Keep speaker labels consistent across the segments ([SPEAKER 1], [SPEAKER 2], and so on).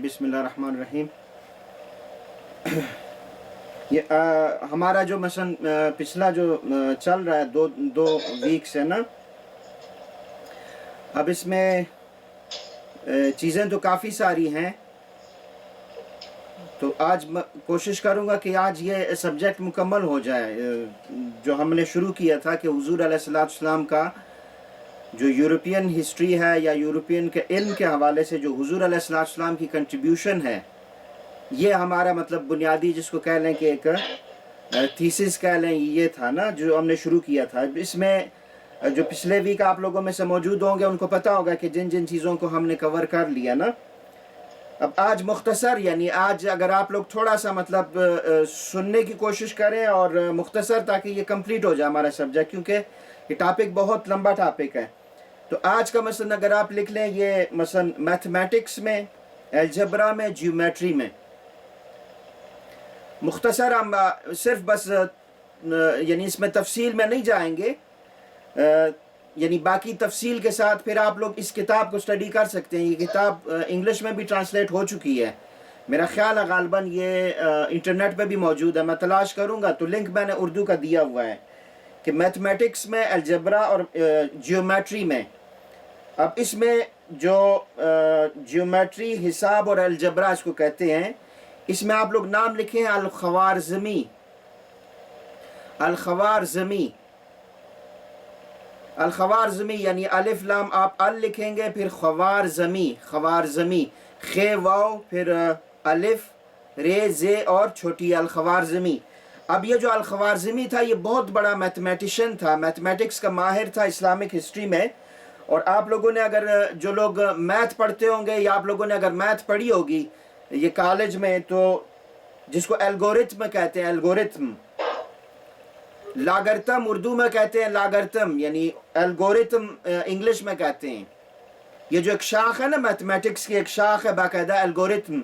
[SPEAKER 1] بسم اللہ الرحمن الرحیم. یہ ہمارا جو مثلا پچھلا جو چل رہا ہے دو ویکس ہے نا، اب اس میں چیزیں تو کافی ساری ہیں، تو آج کوشش کروں گا کہ آج یہ سبجیکٹ مکمل ہو جائے جو ہم نے شروع کیا تھا کہ حضور علیہ السلام کا جو یورپین ہسٹری ہے یا یورپین کے علم کے حوالے سے جو حضور علیہ السلام کی کنٹریبیوشن ہے، یہ ہمارا مطلب بنیادی جس کو کہہ لیں کہ ایک تھیسس کہہ لیں، یہ تھا نا جو ہم نے شروع کیا تھا. اس میں جو پچھلے ویک آپ لوگوں میں سے موجود ہوں گے ان کو پتہ ہوگا کہ جن جن چیزوں کو ہم نے کور کر لیا نا. اب آج مختصر، یعنی آج اگر آپ لوگ تھوڑا سا مطلب سننے کی کوشش کریں اور مختصر، تاکہ یہ کمپلیٹ ہو جائے ہمارا سبجیکٹ، کیونکہ یہ ٹاپک بہت لمبا ٹاپک ہے. تو آج کا مثلا اگر آپ لکھ لیں یہ مثلا میتھمیٹکس میں، الجبرا میں، جیومیٹری میں، مختصر ہم صرف بس یعنی اس میں تفصیل میں نہیں جائیں گے، یعنی باقی تفصیل کے ساتھ پھر آپ لوگ اس کتاب کو اسٹڈی کر سکتے ہیں. یہ کتاب انگلش میں بھی ٹرانسلیٹ ہو چکی ہے، میرا خیال ہے غالباً یہ انٹرنیٹ پہ بھی موجود ہے. میں تلاش کروں گا تو لنک میں نے اردو کا دیا ہوا ہے کہ میتھمیٹکس میں، الجبرا اور جیومیٹری میں. اب اس میں جو جیومیٹری، حساب اور الجبرا اس کو کہتے ہیں، اس میں آپ لوگ نام لکھیں الخوارزمی. الخوارزمی الخوارزمی یعنی الف لام آپ ال لکھیں گے، پھر خوارزمی، خوارزمی، خ واو پھر الف رے زے اور چھوٹی الخوارزمی. اب یہ جو الخوارزمی تھا یہ بہت بڑا میتھمیٹیشین تھا، میتھمیٹکس کا ماہر تھا اسلامک ہسٹری میں. اور آپ لوگوں نے اگر جو لوگ میتھ پڑھتے ہوں گے یا آپ لوگوں نے اگر میتھ پڑھی ہوگی یہ کالج میں، تو جس کو الگورتھم کہتے ہیں، الگورتھم، لاگرتم اردو میں کہتے ہیں، لاگرتم یعنی الگورتھم انگلش میں کہتے ہیں. یہ جو ایک شاخ ہے نا میتھمیٹکس کی، ایک شاخ ہے باقاعدہ الگورتھم.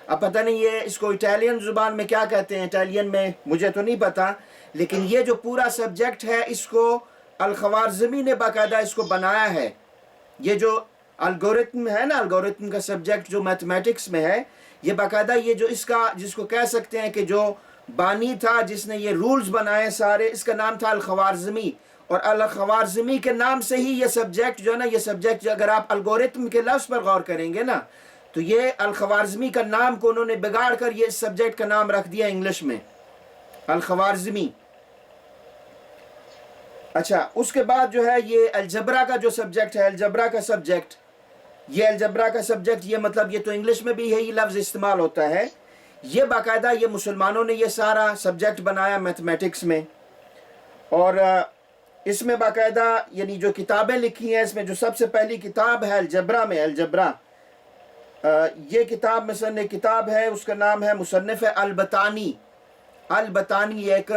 [SPEAKER 1] اب پتہ نہیں یہ اس کو اٹیلین زبان میں کیا کہتے ہیں، اٹیلین میں مجھے تو نہیں پتا، لیکن یہ جو پورا سبجیکٹ ہے اس کو الخوارزمی نے باقاعدہ اس کو بنایا ہے. یہ جو الگورتھم ہے نا، الگورتھم کا سبجیکٹ جو میتھمیٹکس میں ہے، یہ باقاعدہ یہ جو اس کا جس کو کہہ سکتے ہیں کہ جو بانی تھا، جس نے یہ رولز بنائے سارے، اس کا نام تھا الخوارزمی. اور الخوارزمی کے نام سے ہی یہ سبجیکٹ جو ہے نا، یہ سبجیکٹ اگر آپ الگورتھم کے لفظ پر غور کریں گے نا، تو یہ الخوارزمی کا نام کو انہوں نے بگاڑ کر یہ اس سبجیکٹ کا نام رکھ دیا انگلش میں، الخوارزمی. اچھا، اس کے بعد جو ہے یہ الجبرا کا جو سبجیکٹ ہے، الجبرا کا سبجیکٹ، یہ الجبرا کا سبجیکٹ، یہ مطلب یہ تو انگلش میں بھی یہی لفظ استعمال ہوتا ہے. یہ باقاعدہ یہ مسلمانوں نے یہ سارا سبجیکٹ بنایا میتھمیٹکس میں. اور اس میں باقاعدہ یعنی جو کتابیں لکھی ہیں، اس میں جو سب سے پہلی کتاب ہے الجبرا میں، الجبرا، یہ کتاب مثلا ایک کتاب ہے، اس کا نام ہے، مصنف ہے البتانی. البتانی ایک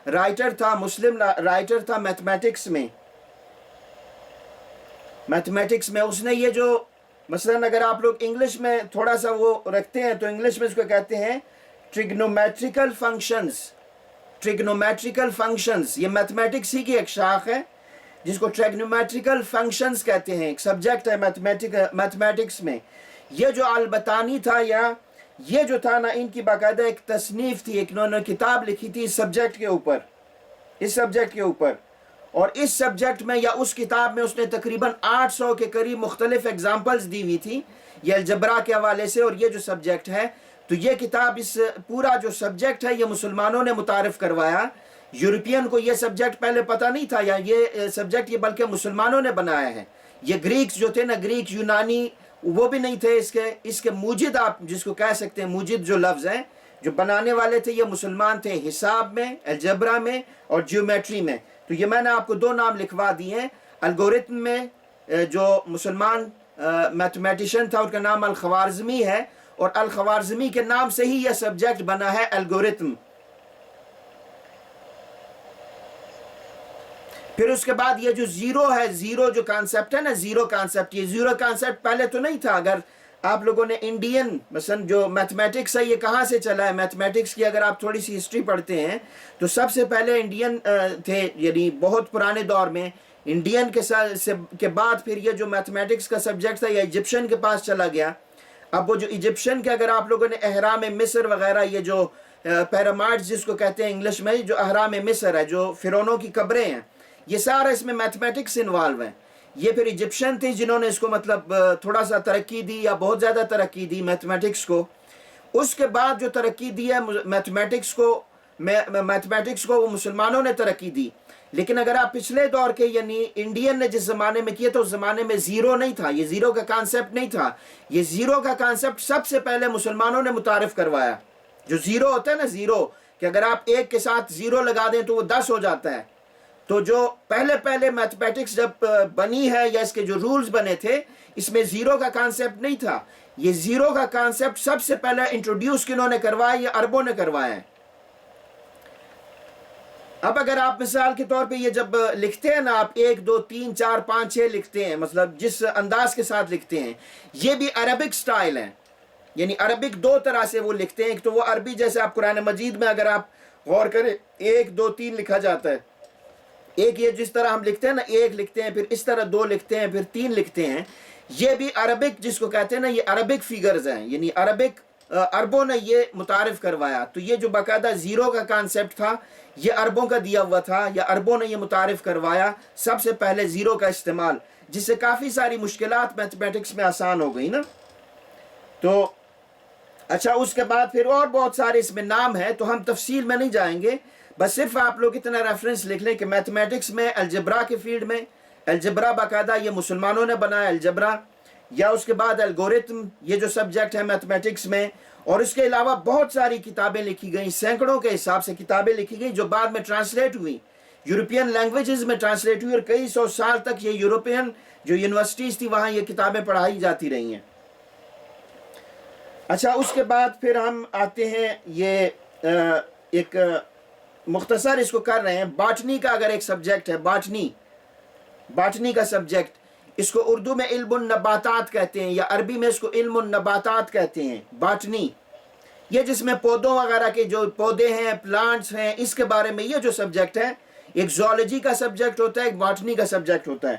[SPEAKER 1] رائٹر تھا، مسلم رائٹر تھا میتھمیٹکس میں. میتھمیٹکس میں اس نے یہ جو مثلا اگر آپ لوگ انگلش میں تھوڑا سا وہ رکھتے ہیں تو انگلش میں اس کو کہتے ہیں ٹریگنومیٹریکل فنکشنز. ٹریگنومیٹریکل فنکشنز یہ میتھمیٹکس ہی کی ایک شاخ ہے جس کو ٹریگنومیٹریکل فنکشنز کہتے ہیں، ایک سبجیکٹ ہے میتھمیٹکس میں. یہ جو البتانی تھا، یا یہ جو تھا نا، ان کی باقاعدہ ایک تصنیف تھی، ایک انہوں نے کتاب لکھی تھی اس سبجیکٹ کے اوپر، اس سبجیکٹ کے اوپر. اور اس سبجیکٹ میں یا اس کتاب میں اس نے تقریباً 800 کے قریب مختلف ایگزامپلز دی ہوئی تھی یہ الجبرا کے حوالے سے. اور یہ جو سبجیکٹ ہے، تو یہ کتاب، اس پورا جو سبجیکٹ ہے یہ مسلمانوں نے متعارف کروایا. یورپین کو یہ سبجیکٹ پہلے پتہ نہیں تھا، یا یہ سبجیکٹ یہ بلکہ مسلمانوں نے بنایا ہے. یہ گریکس جو تھے نا، گریک یونانی، وہ بھی نہیں تھے اس کے موجد، آپ جس کو کہہ سکتے ہیں موجد جو لفظ ہیں، جو بنانے والے تھے یہ مسلمان تھے، حساب میں، الجبرا میں اور جیومیٹری میں. تو یہ میں نے آپ کو دو نام لکھوا دیے ہیں. الگورتھم میں جو مسلمان میتھمیٹیشین تھا ان کا نام الخوارزمی ہے، اور الخوارزمی کے نام سے ہی یہ سبجیکٹ بنا ہے الگورتھم. پھر اس کے بعد یہ جو زیرو ہے، زیرو جو کانسیپٹ ہے نا، زیرو کانسیپٹ، یہ زیرو کانسیپٹ پہلے تو نہیں تھا. اگر آپ لوگوں نے انڈین مثلا جو میتھمیٹکس ہے یہ کہاں سے چلا ہے، میتھمیٹکس کی اگر آپ تھوڑی سی ہسٹری پڑھتے ہیں تو سب سے پہلے انڈین تھے، یعنی بہت پرانے دور میں. انڈین کے بعد پھر یہ جو میتھمیٹکس کا سبجیکٹ تھا یہ ایجپشن کے پاس چلا گیا. اب وہ جو ایجپشن کے اگر آپ لوگوں نے اہرام مصر وغیرہ یہ جو پیرامائڈز جس کو کہتے ہیں انگلش میں جو اہرام مصر ہے جو فرعونوں کی قبریں ہیں یہ سارا اس میں میتھمیٹکس انوالو ہیں. یہ پھر ایجپشن تھے جنہوں نے اس کو مطلب تھوڑا سا ترقی دی یا بہت زیادہ ترقی دی میتھمیٹکس کو. اس کے بعد جو ترقی دی ہے میتھمیٹکس کو وہ مسلمانوں نے ترقی دی. لیکن اگر آپ پچھلے دور کے یعنی انڈین نے جس زمانے میں کیا تو اس زمانے میں زیرو نہیں تھا, یہ زیرو کا کانسیپٹ نہیں تھا. یہ زیرو کا کانسیپٹ سب سے پہلے مسلمانوں نے متعارف کروایا. جو زیرو ہوتا ہے نا زیرو کہ اگر آپ ایک کے ساتھ زیرو لگا دیں تو وہ 10 ہو جاتا ہے. تو جو پہلے میتھمیٹکس جب بنی ہے یا اس کے جو رولز بنے تھے اس میں زیرو کا کانسیپٹ نہیں تھا. یہ زیرو کا کانسیپٹ سب سے پہلے انٹروڈیوس کنہوں نے کروایا, یہ عربوں نے کروایا ہے. اب اگر آپ مثال کے طور پہ یہ جب لکھتے ہیں نا آپ 1 2 3 4 5 6 لکھتے ہیں مطلب جس انداز کے ساتھ لکھتے ہیں یہ بھی عربک سٹائل ہے. یعنی عربک دو طرح سے وہ لکھتے ہیں. ایک تو وہ عربی جیسے آپ قرآن مجید میں اگر آپ غور کریں 1 2 3 لکھا جاتا ہے. ایک یہ جس طرح ہم لکھتے ہیں نا 1 لکھتے ہیں پھر اس طرح 2 لکھتے ہیں پھر 3 لکھتے ہیں. یہ بھی عربک جس کو کہتے ہیں نا یہ عربک فیگرز ہیں. یعنی عربوں نے یہ متعارف کروایا. تو یہ جو باقاعدہ زیرو کا کانسیپٹ تھا یہ عربوں کا دیا ہوا تھا یا عربوں نے یہ متعارف کروایا سب سے پہلے زیرو کا استعمال, جس سے کافی ساری مشکلات میتھمیٹکس میں آسان ہو گئی نا. تو اچھا اس کے بعد پھر اور بہت سارے اس میں نام ہیں تو ہم تفصیل میں نہیں جائیں گے. بس صرف آپ لوگ اتنا ریفرنس لکھ لیں کہ میتھمیٹکس میں الجبرا کے فیلڈ میں الجبرا باقاعدہ یہ مسلمانوں نے بنایا الجبرا, یا اس کے بعد الگورتھم یہ جو سبجیکٹ ہے میتھمیٹکس میں. اور اس کے علاوہ بہت ساری کتابیں لکھی گئیں, سینکڑوں کے حساب سے کتابیں لکھی گئیں جو بعد میں ٹرانسلیٹ ہوئی یورپین لینگویجز میں ٹرانسلیٹ ہوئی اور کئی 100 سال تک یہ یورپین جو یونیورسٹیز تھی وہاں یہ کتابیں پڑھائی جاتی رہی ہیں. اچھا اس کے بعد پھر ہم آتے ہیں یہ ایک مختصر اس کو کر رہے ہیں باٹنی کا. اگر ایک سبجیکٹ ہے باٹنی کا سبجیکٹ, اس کو اردو میں علم النباتات کہتے ہیں یا عربی میں اس کو علم النباتات کہتے ہیں. باٹنی یہ جس میں پودوں وغیرہ کے جو پودے ہیں پلانٹس ہیں اس کے بارے میں یہ جو سبجیکٹ ہے ایک زوالوجی کا سبجیکٹ ہوتا ہے ایک باٹنی کا سبجیکٹ ہوتا ہے.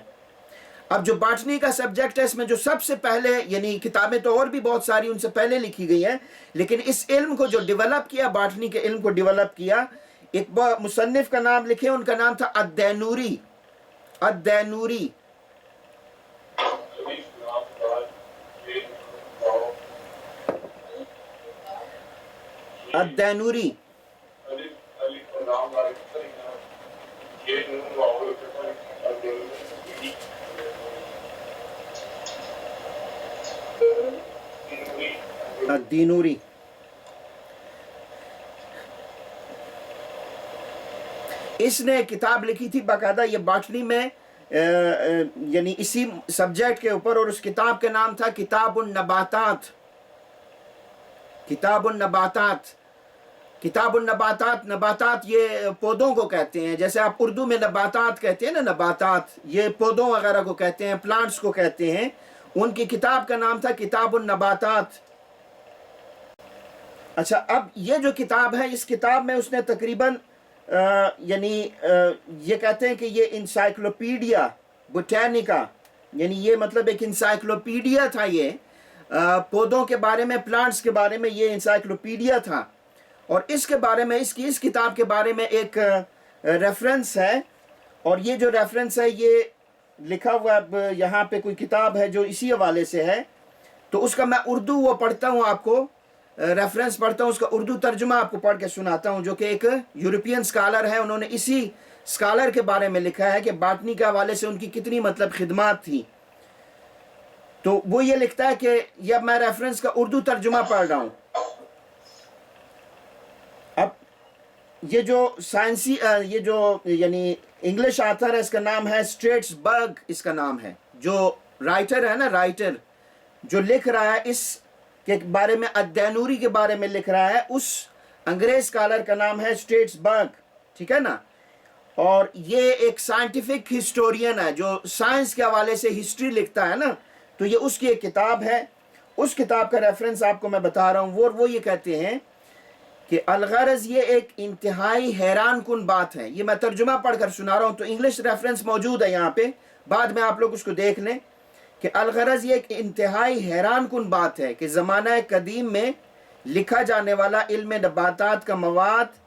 [SPEAKER 1] اب جو باٹنی کا سبجیکٹ ہے اس میں جو سب سے پہلے یعنی کتابیں تو اور بھی بہت ساری ان سے پہلے لکھی گئی ہیں لیکن اس علم کو جو ڈیولپ کیا باٹنی کے علم کو ڈیولپ کیا ایک مصنف کا نام لکھے, ان کا نام تھا الدینوری. الدینوری الدینوری الدینوری اس نے کتاب لکھی تھی باقاعدہ یہ باٹنی میں یعنی اسی سبجیکٹ کے اوپر, اور اس کتاب کا نام تھا کتاب النباتات. کتاب النباتات کتاب النباتات نباتات یہ پودوں کو کہتے ہیں جیسے آپ اردو میں نباتات کہتے ہیں نا, نباتات یہ پودوں وغیرہ کو کہتے ہیں پلانٹس کو کہتے ہیں. ان کی کتاب کا نام تھا کتاب النباتات. اچھا اب یہ جو کتاب ہے اس کتاب میں اس نے تقریباً یعنی یہ کہتے ہیں کہ یہ انسائکلوپیڈیا بوٹینیکا یعنی یہ مطلب ایک انسائکلوپیڈیا تھا. یہ پودوں کے بارے میں پلانٹس کے بارے میں یہ انسائکلوپیڈیا تھا. اور اس کے بارے میں اس کتاب کے بارے میں ایک ریفرنس ہے, اور یہ جو ریفرنس ہے یہ لکھا ہوا یہاں پہ کوئی کتاب ہے جو اسی حوالے سے ہے. تو اس کا میں اردو وہ پڑھتا ہوں آپ کو ریفرنس پڑھتا ہوں, اس کا اردو ترجمہ آپ کو پڑھ کے سناتا ہوں جو کہ ایک یورپین سکالر ہے. انہوں نے اسی سکالر کے بارے میں لکھا ہے کہ باٹنی کے حوالے سے ان کی کتنی مطلب خدمات تھی. تو وہ یہ لکھتا ہے کہ یہ میں ریفرنس کا اردو ترجمہ پڑھ رہا ہوں. اب یہ جو سائنسی یہ جو یعنی انگلش آتھر ہے اس کا نام ہے اسٹریٹسبرگ, اس کا نام ہے. جو رائٹر ہے نا رائٹر جو لکھ رہا ہے اس کے بارے میں الدینوری کے بارے میں لکھ رہا ہے, اس انگریز اسکالر کا نام ہے اسٹریٹسبرگ, ٹھیک ہے نا. اور یہ ایک سائنٹیفک ہسٹورین ہے جو سائنس کے حوالے سے ہسٹری لکھتا ہے نا. تو یہ اس کی ایک کتاب ہے, اس کتاب کا ریفرنس آپ کو میں بتا رہا ہوں. وہ یہ کہتے ہیں کہ الغرض یہ ایک انتہائی حیران کن بات ہے. یہ میں ترجمہ پڑھ کر سنا رہا ہوں تو انگلش ریفرنس موجود ہے یہاں پہ, بعد میں آپ لوگ اس کو دیکھ لیں کہ الغرض یہ ایک انتہائی حیران کن بات ہے کہ زمانہ قدیم میں لکھا جانے والا علم نباتات کا مواد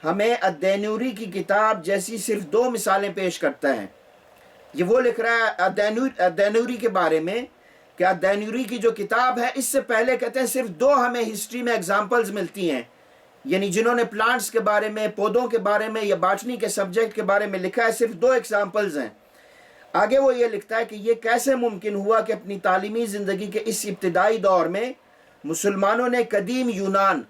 [SPEAKER 1] ہمیں الدینوری کی کتاب جیسی صرف 2 مثالیں پیش کرتا ہے. یہ وہ لکھ رہا ہے الدینوری کے بارے میں کہ الدینوری کی جو کتاب ہے اس سے پہلے کہتے ہیں صرف 2 ہمیں ہسٹری میں ایگزامپلز ملتی ہیں، یعنی جنہوں نے پلانٹس کے بارے میں، پودوں کے بارے میں یا باٹنی کے سبجیکٹ کے بارے میں لکھا ہے، صرف 2 ایگزامپلز ہیں. آگے وہ یہ لکھتا ہے کہ یہ کیسے ممکن ہوا کہ اپنی تعلیمی زندگی کے اس ابتدائی دور میں مسلمانوں نے قدیم یونان